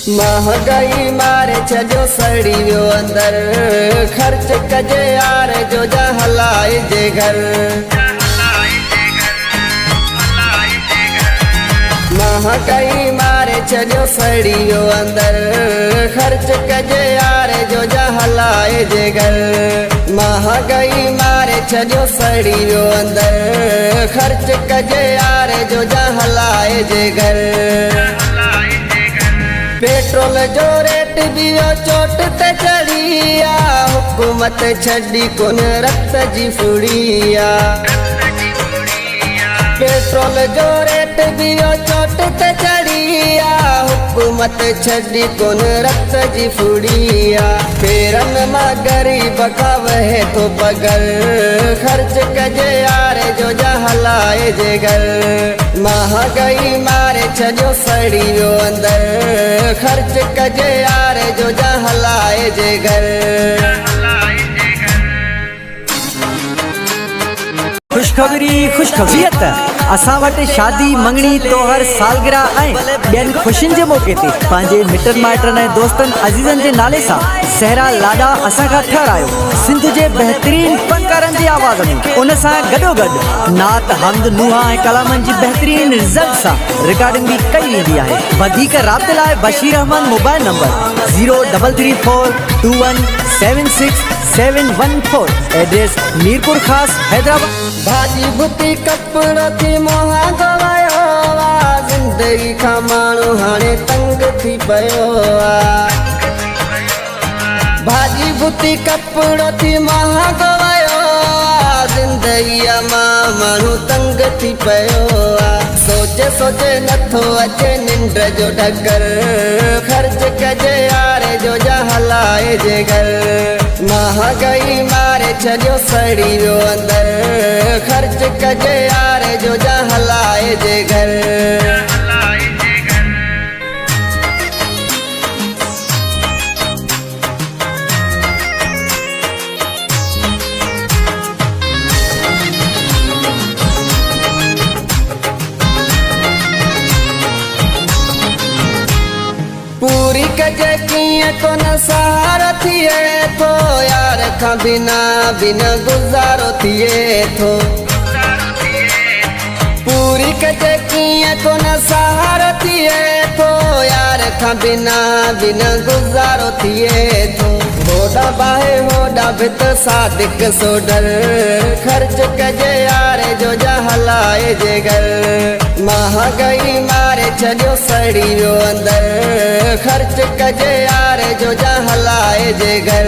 महंगाई मारे छो सड़ी वियो अंदर, खर्च कजे यार जो जा हलाए जे घर। महंगाई मारे छो सड़ी वियो अंदर, खर्च कजे यार जो जा हलाए जे घर। महंगाई मारे छो सड़ी वियो अंदर, खर्च कजे यार जो जा हलाए जे घर। पेट्रोल जो रेट भी चोट ते चढ़िया, हुकूमत छड़ी कोन रक्त जी फुड़िया। पेट्रोल जो रेट भी चोट ते चढ़िया, हुकूमत छड़ी कोन रक्त जी फुड़िया। पेरन मां गरीब का वहे तो बगर, खर्च कजे यार जो जा हलाए जे घर। महंगाई मारे छो सड़ी वियो अंदर, खर्च कजे यार जो जा हलाए जे घर। खुशखबरीयत असां वटि शादी मंगणी तोहर सालगिरह ॿियनि ख़ुशियुनि जे मौक़े ते पंहिंजे मिटनि माइटनि ऐं दोस्तनि अज़ीज़नि जे नाले सां सहरा लाॾा असां खां ठहिरायो। सिंध जे बहितरीन फनकारनि जी आवाज़ में उन सां गॾोगॾु नात हमद नुहा ऐं कलामनि जी बहितरीन रिज़ल्ट सां रिकॉर्डिंग भी कई वेंदी आहे। वधीक राब्ते लाइ Bashir Ahmed mobile number 03347676714, address Mirpur Khas Hyderabad. भाजी बुती कपड़ो थी मोहा गवायो, जिंदगी का माण्हू हाणे तंग थी पयो। भाजी बुती कपड़ो थी मोहा गवायो, जिंदगी मां माण्हू तंग थी पयो। सोचे सोचे नथो अचे निंड जो ढकर, खर्च कजे यार जो जा हलाए जे घर। महंगाई मारे छो सड़ी वियो अंदर, खर्च कजे यार जो जा हलाए जे घर। पूरी कजे किए कोन सहारा थिए थो, यार का बिना बिना गुजारो थिए थो। पूरी कजे किए कोन सहारा थिए थो, यार का बिना बिना गुजारो थिए थो। होड़ा बाहे होड़ा भित सादिक सोडर, खर्च कजे यार जो जा हलाए जे घर। महंगाई मारे छो सड़ी वियो अंदर, खर्च कजे यार जो जा हलाए जे घर।